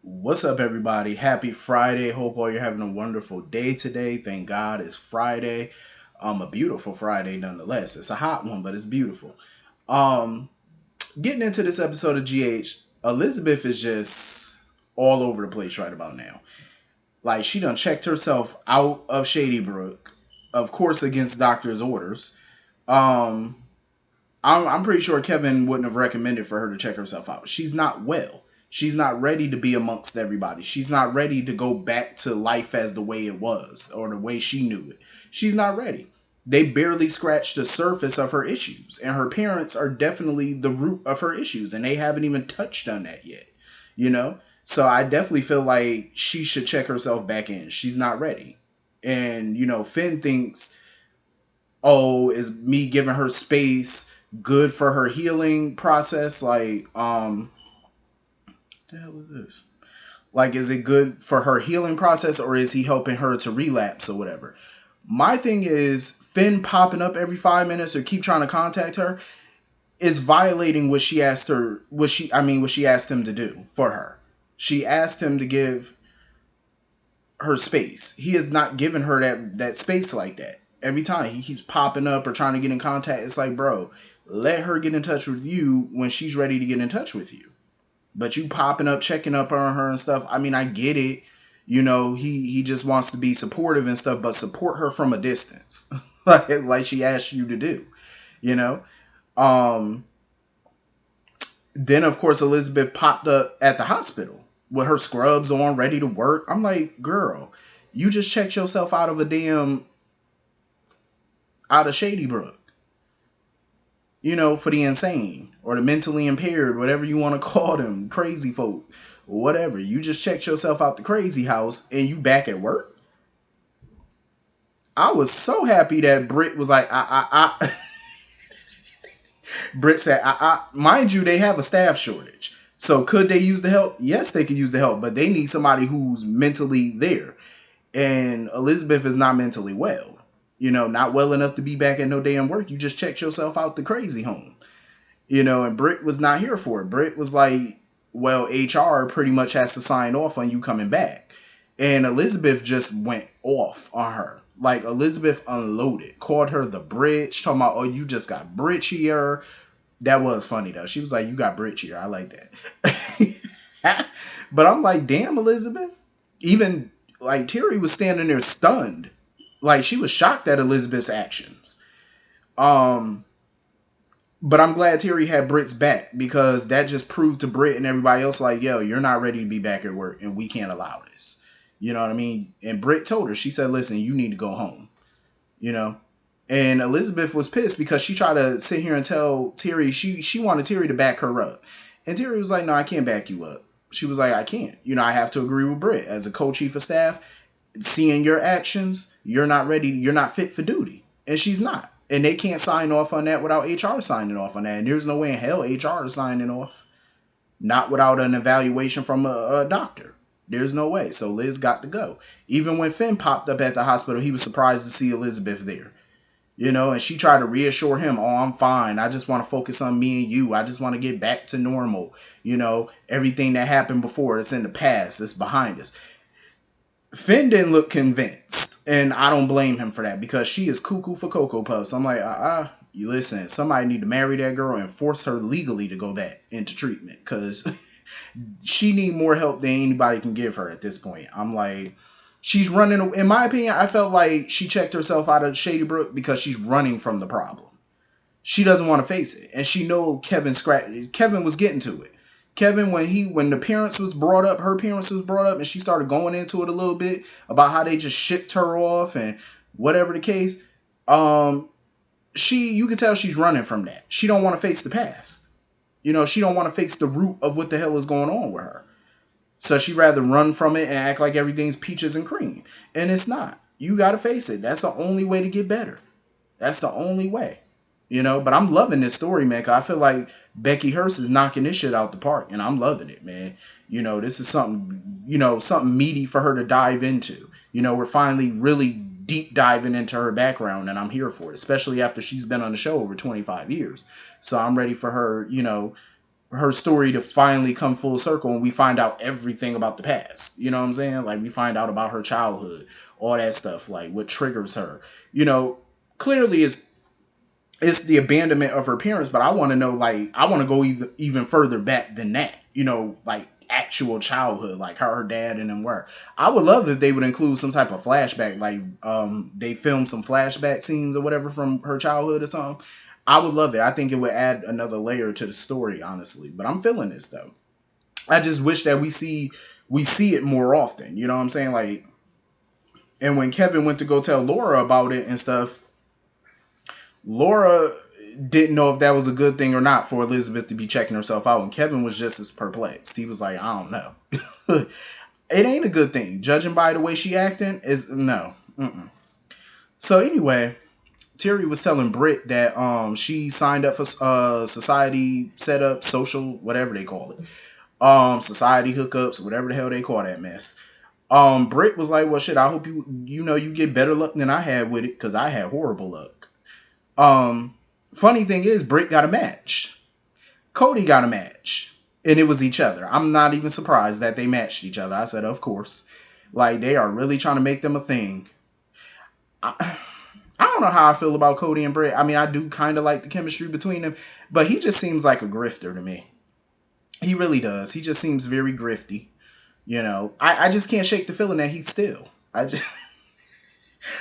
What's up, everybody? Happy Friday. Hope all you're having a wonderful day today. Thank God it's Friday. A beautiful Friday nonetheless. It's a hot one, but it's beautiful. Um, Getting into this episode of GH, Elizabeth is just all over the place right about now. Like she done checked herself out of Shady Brook, of course against doctor's orders. Um, I'm pretty sure Kevin wouldn't have recommended for her to check herself out. She's not well. She's not ready to be amongst everybody. She's not ready to go back to life as the way it was or the way she knew it. She's not ready. They barely scratched the surface of her issues, and her parents are definitely the root of her issues, and they haven't even touched on that yet. You know? So I definitely feel like she should check herself back in. She's not ready. And, Finn thinks, oh, is me giving her space good for her healing process? Like, the hell is this? Like, is it good for her healing process or is he helping her to relapse or whatever? My thing is, Finn popping up every 5 minutes or keep trying to contact her is violating what she asked her, what she asked him to do for her. She asked him to give her space. He has not given her that space like that. Every time he keeps popping up or trying to get in contact, it's like, bro, let her get in touch with you when she's ready to get in touch with you. But you popping up, checking up on her and stuff. I mean, I get it. He just wants to be supportive and stuff, but support her from a distance, like she asked you to do. You know. Um. Then of course Elizabeth popped up at the hospital with her scrubs on, ready to work. I'm like, girl, you just checked yourself out of a damn out of Shady Brook. For the insane or the mentally impaired, whatever you want to call them, crazy folk, whatever. You just checked yourself out the crazy house and you back at work. I was so happy that Britt was like, I. Britt said, mind you, they have a staff shortage. So could they use the help? Yes, they could use the help, but they need somebody who's mentally there. And Elizabeth is not mentally well. Not well enough to be back at no damn work. You just checked yourself out the crazy home. And Britt was not here for it. Britt was like, well, HR pretty much has to sign off on you coming back. And Elizabeth just went off on her. Like, Elizabeth unloaded, called her the bridge, talking about, oh, you just got bridge here. That was funny, though. She was like, you got bridge here. I like that. But I'm like, damn, Elizabeth. Even, like, Terry was standing there stunned. Like, she was shocked at Elizabeth's actions. But I'm glad Terry had Britt's back because that just proved to Britt and everybody else, like, yo, you're not ready to be back at work and we can't allow this. You know what I mean? And Britt told her, she said, listen, you need to go home. You know? And Elizabeth was pissed because she tried to sit here and tell Terry she wanted Terry to back her up. And Terry was like, no, I can't back you up. She was like, I can't. I have to agree with Britt. As a co-chief of staff, seeing your actions, you're not ready, you're not fit for duty. And she's not. And they can't sign off on that without HR signing off on that. And there's no way in hell HR is signing off. Not without an evaluation from a doctor. There's no way. So Liz got to go. Even when Finn popped up at the hospital, he was surprised to see Elizabeth there. And she tried to reassure him, oh, I'm fine. I just want to focus on me and you. I just want to get back to normal. Everything that happened before, it's in the past. It's behind us. Finn didn't look convinced, and I don't blame him for that because she is cuckoo for Cocoa Puffs. I'm like, you listen, somebody need to marry that girl and force her legally to go back into treatment because she need more help than anybody can give her at this point. I'm like, she's running. In my opinion, I felt like she checked herself out of Shady Brook because she's running from the problem. She doesn't want to face it, and she know Kevin was getting to it. Kevin, when the parents was brought up, her parents was brought up, and she started going into it a little bit about how they just shipped her off and whatever the case. You could tell she's running from that. She don't want to face the past. She don't want to face the root of what the hell is going on with her. So she'd rather run from it and act like everything's peaches and cream, and it's not. You got to face it. That's the only way to get better. That's the only way. But I'm loving this story, man. Cause I feel like Becky Hurst is knocking this shit out the park, and I'm loving it, man. This is something meaty for her to dive into. We're finally really deep diving into her background, and I'm here for it, especially after she's been on the show over 25 years. So I'm ready for her, her story to finally come full circle and we find out everything about the past. You know what I'm saying? Like we find out about her childhood, all that stuff, like what triggers her. You know, clearly it's the abandonment of her parents, but I want to know, like, I want to go even further back than that. You know, like actual childhood, like how her dad and them were. I would love if they would include some type of flashback, like they filmed some flashback scenes or whatever from her childhood or something. I would love it. I think it would add another layer to the story, honestly. But I'm feeling this though. I just wish that we see it more often. You know what I'm saying? Like, and when Kevin went to go tell Laura about it and stuff, Laura didn't know if that was a good thing or not for Elizabeth to be checking herself out, and Kevin was just as perplexed. He was like, I don't know. It ain't a good thing. Judging by the way she acting, is no. Mm-mm. So anyway, Terry was telling Britt that she signed up for society setup, social, whatever they call it. Society hookups, whatever the hell they call that mess. Britt was like, well shit, I hope you get better luck than I had with it, because I had horrible luck. Funny thing is, Britt got a match. Cody got a match. And it was each other. I'm not even surprised that they matched each other. I said, of course. Like, they are really trying to make them a thing. I don't know how I feel about Cody and Britt. I mean, I do kind of like the chemistry between them, but he just seems like a grifter to me. He really does. He just seems very grifty. You know, I just can't shake the feeling that he's still. I just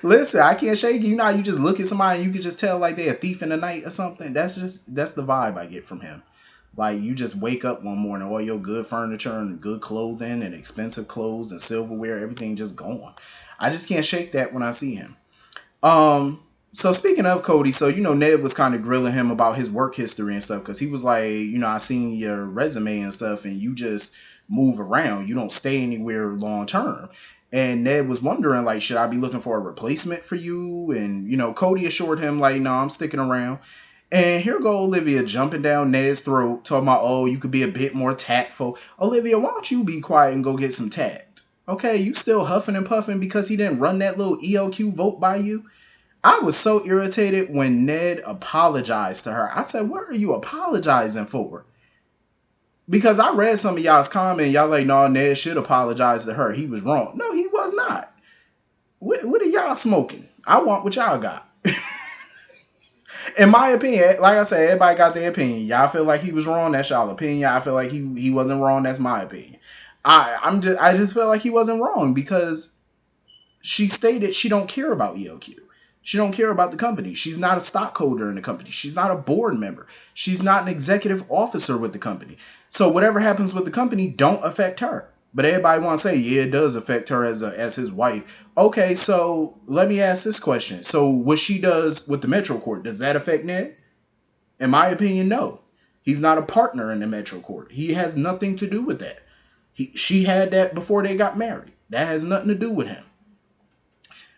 listen. I can't shake it. You know, how you just look at somebody and you can just tell like they're a thief in the night or something. That's the vibe I get from him. Like you just wake up one morning, all your good furniture and good clothing and expensive clothes and silverware, everything just gone. I just can't shake that when I see him. So speaking of Cody, so Ned was kind of grilling him about his work history and stuff because he was like, I seen your resume and stuff, and you just move around. You don't stay anywhere long term. And Ned was wondering, like, should I be looking for a replacement for you? And Cody assured him, like, no, I'm sticking around. And here go Olivia jumping down Ned's throat, talking about, oh, you could be a bit more tactful. Olivia, why don't you be quiet and go get some tact? Okay, you still huffing and puffing because he didn't run that little ELQ vote by you? I was so irritated when Ned apologized to her. I said, what are you apologizing for? Because I read some of y'all's comment, y'all like, no, Ned should apologize to her. He was wrong. No, he was not. What are y'all smoking? I want what y'all got. In my opinion, like I said, everybody got their opinion. Y'all feel like he was wrong, that's y'all opinion. I feel like he wasn't wrong, that's my opinion. I just feel like he wasn't wrong because she stated she don't care about ELQ. She don't care about the company. She's not a stockholder in the company. She's not a board member. She's not an executive officer with the company. So whatever happens with the company don't affect her. But everybody wants to say, yeah, it does affect her as his wife. Okay, so let me ask this question. So what she does with the Metro Court, does that affect Ned? In my opinion, no. He's not a partner in the Metro Court. He has nothing to do with that. She had that before they got married. That has nothing to do with him.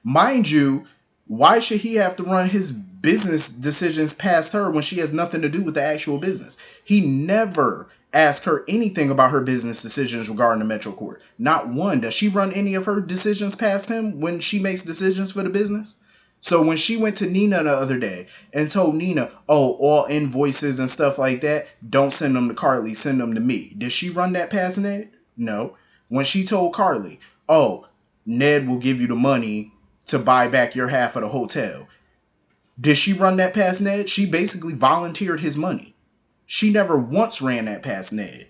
Mind you, why should he have to run his business decisions past her when she has nothing to do with the actual business? He never asked her anything about her business decisions regarding the Metro Court. Not one. Does she run any of her decisions past him when she makes decisions for the business? So when she went to Nina the other day and told Nina, oh, all invoices and stuff like that, don't send them to Carly, send them to me. Did she run that past Ned? No. When she told Carly, oh, Ned will give you the money to buy back your half of the hotel. Did she run that past Ned? She basically volunteered his money. She never once ran that past Ned.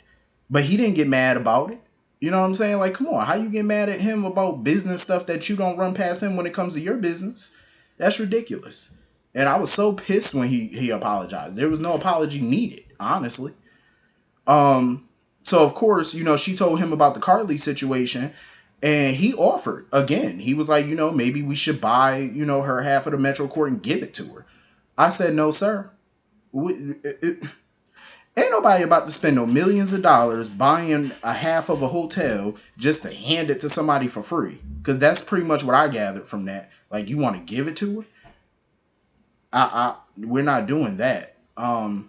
But he didn't get mad about it. You know what I'm saying? Like, come on, how you get mad at him about business stuff that you don't run past him when it comes to your business? That's ridiculous. And I was so pissed when he apologized. There was no apology needed, honestly. So of course, she told him about the Carly situation. And he offered again. He was like, maybe we should buy, her half of the Metro Court and give it to her. I said, no, sir. Ain't nobody about to spend no millions of dollars buying a half of a hotel just to hand it to somebody for free. Because that's pretty much what I gathered from that. Like, you want to give it to her? We're not doing that. And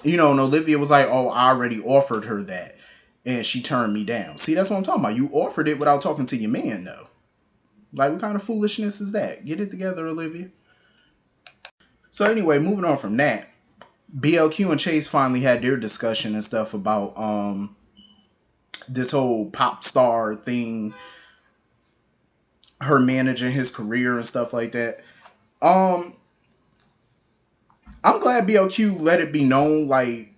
Olivia was like, oh, I already offered her that. And she turned me down. See, that's what I'm talking about. You offered it without talking to your man, though. Like, what kind of foolishness is that? Get it together, Olivia. So anyway, moving on from that. BLQ and Chase finally had their discussion and stuff about this whole pop star thing, her managing his career and stuff like that. Um, I'm glad BLQ let it be known like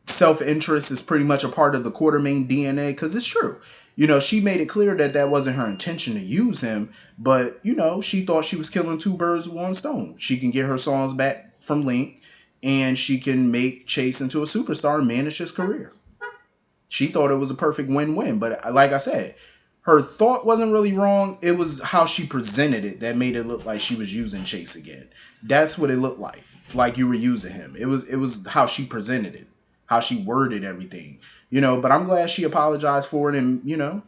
self interest is pretty much a part of the Quartermain DNA because it's true. You know, she made it clear that that wasn't her intention to use him, but you know, she thought she was killing two birds with one stone. She can get her songs back from Link, and she can make Chase into a superstar and manage his career. She thought it was a perfect win-win, but like I said, her thought wasn't really wrong. It was how she presented it that made it look like she was using Chase again. That's what it looked like you were using him. It was how she presented it, how she worded everything, you know. But I'm glad she apologized for it, and you know,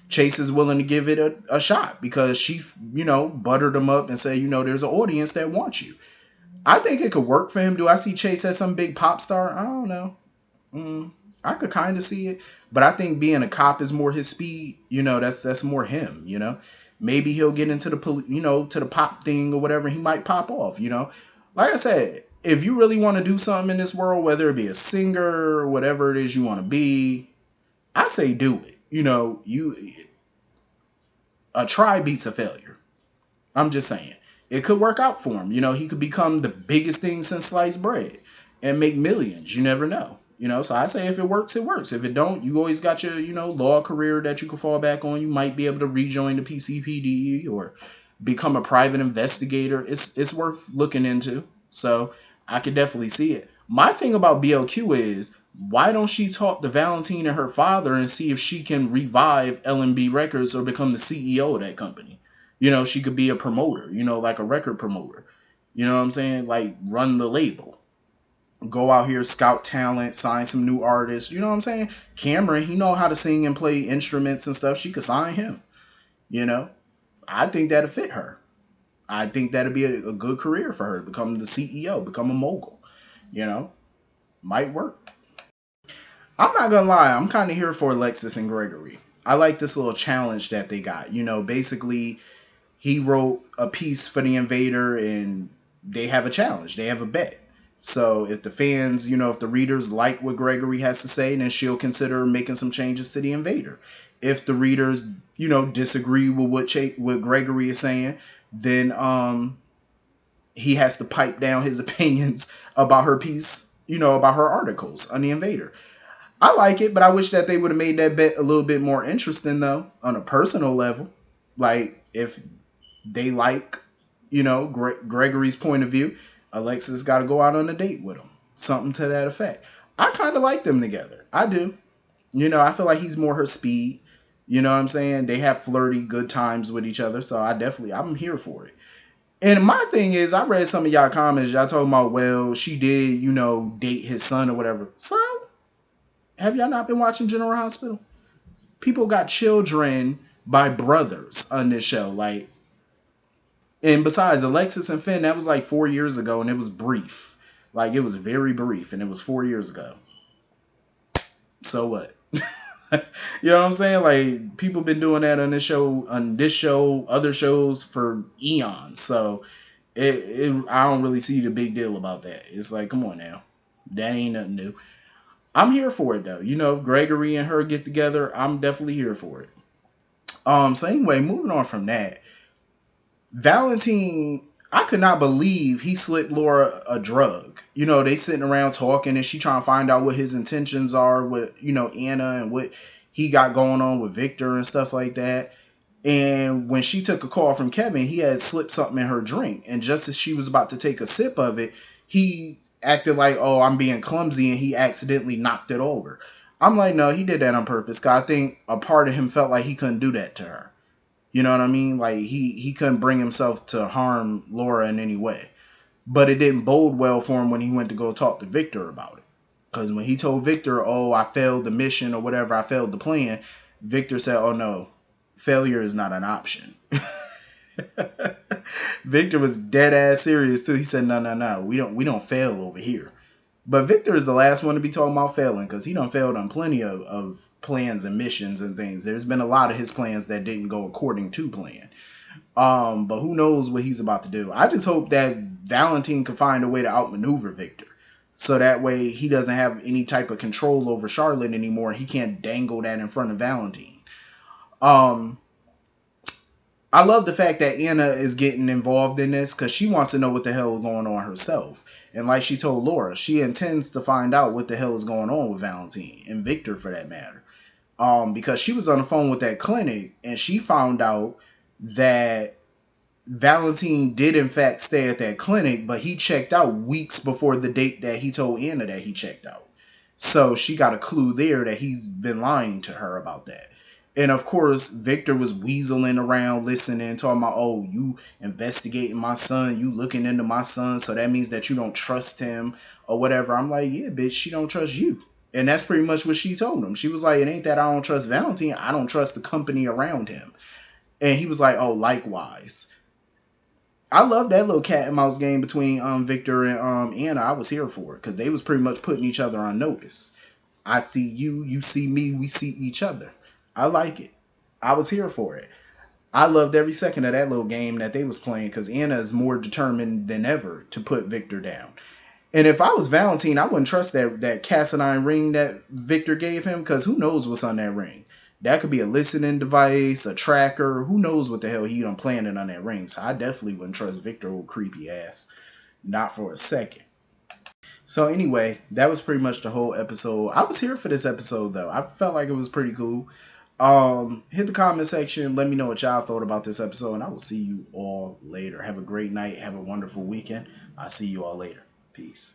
Chase is willing to give it a shot because she, you know, buttered him up and said, you know, there's an audience that wants you. I think it could work for him. Do I see Chase as some big pop star? I don't know. I could kind of see it, but I think being a cop is more his speed. You know, that's more him. You know, maybe he'll get into the you know, to the pop thing or whatever. He might pop off. You know, like I said, if you really want to do something in this world, whether it be a singer or whatever it is you want to be, I say do it. You know, a try beats a failure. I'm just saying. It could work out for him. You know, he could become the biggest thing since sliced bread and make millions. You never know. You know, so I say if it works, it works. If it don't, you always got your, you know, law career that you can fall back on. You might be able to rejoin the PCPD or become a private investigator. It's worth looking into. So I could definitely see it. My thing about BLQ is why don't she talk to Valentine and her father and see if she can revive LMB Records or become the CEO of that company? You know, she could be a promoter, you know, like a record promoter. You know what I'm saying? Like run the label. Go out here, scout talent, sign some new artists. You know what I'm saying? Cameron, he know how to sing and play instruments and stuff. She could sign him. You know, I think that'd fit her. I think that'd be a good career for her to become the CEO, become a mogul. You know, might work. I'm not gonna lie, I'm kind of here for Alexis and Gregory. I like this little challenge that they got. You know, basically, he wrote a piece for the Invader, and they have a challenge. They have a bet. So if the fans, you know, if the readers like what Gregory has to say, then she'll consider making some changes to the Invader. If the readers, you know, disagree with what Gregory is saying, then he has to pipe down his opinions about her piece, you know, about her articles on the Invader. I like it, but I wish that they would have made that bet a little bit more interesting, though, on a personal level. Like, if they like, you know, Gregory's point of view, Alexis got to go out on a date with him. Something to that effect. I kind of like them together. I do. You know, I feel like he's more her speed. You know what I'm saying? They have flirty good times with each other. So I'm here for it. And my thing is, I read some of y'all comments. Y'all talking about, well, she did, you know, date his son or whatever. So, have y'all not been watching General Hospital? People got children by brothers on this show. Like, and besides, Alexis and Finn, that was like 4 years ago, and it was brief. Like, it was very brief, and it was 4 years ago. So what? You know what I'm saying? Like, people been doing that on this show, other shows for eons. So, I don't really see the big deal about that. It's like, come on now, that ain't nothing new. I'm here for it though. You know, if Gregory and her get together, I'm definitely here for it. So anyway, moving on from that, Valentin, I could not believe he slipped Laura a drug. You know, they sitting around talking and she trying to find out what his intentions are with, you know, Anna and what he got going on with Victor and stuff like that. And when she took a call from Kevin, he had slipped something in her drink. And just as she was about to take a sip of it, he acted like, oh, I'm being clumsy, and he accidentally knocked it over. I'm like, no, he did that on purpose. Cause I think a part of him felt like he couldn't do that to her. You know what I mean? Like he couldn't bring himself to harm Laura in any way. But it didn't bode well for him when he went to go talk to Victor about it. Because when he told Victor, oh, I failed the mission or whatever, I failed the plan, Victor said, oh no, failure is not an option. Victor was dead ass serious too. He said, no, we don't fail over here. But Victor is the last one to be talking about failing, because he done failed on plenty of plans and missions and things. There's been a lot of his plans that didn't go according to plan. But who knows what he's about to do. I just hope that Valentin can find a way to outmaneuver Victor. So that way he doesn't have any type of control over Charlotte anymore. He can't dangle that in front of Valentin. Um, I love the fact that Anna is getting involved in this because she wants to know what the hell is going on herself. And like she told Laura, she intends to find out what the hell is going on with Valentin and Victor for that matter. Because she was on the phone with that clinic and she found out that Valentin did in fact stay at that clinic, but he checked out weeks before the date that he told Anna that he checked out. So she got a clue there that he's been lying to her about that. And of course, Victor was weaseling around, listening, talking about, oh, you investigating my son, you looking into my son, so that means that you don't trust him or whatever. I'm like, yeah, bitch, she don't trust you. And that's pretty much what she told him. She was like, it ain't that I don't trust Valentin, I don't trust the company around him. And he was like, oh, likewise. I love that little cat and mouse game between Victor and Anna. I was here for it because they was pretty much putting each other on notice. I see you, you see me, we see each other. I like it. I was here for it. I loved every second of that little game that they was playing because Anna is more determined than ever to put Victor down. And if I was Valentin, I wouldn't trust that cast iron ring that Victor gave him because who knows what's on that ring. That could be a listening device, a tracker. Who knows what the hell he done planning on that ring. So I definitely wouldn't trust Victor, old creepy ass. Not for a second. So anyway, that was pretty much the whole episode. I was here for this episode though. I felt like it was pretty cool. Hit the comment section. Let me know what y'all thought about this episode. And I will see you all later. Have a great night. Have a wonderful weekend. I'll see you all later. Peace.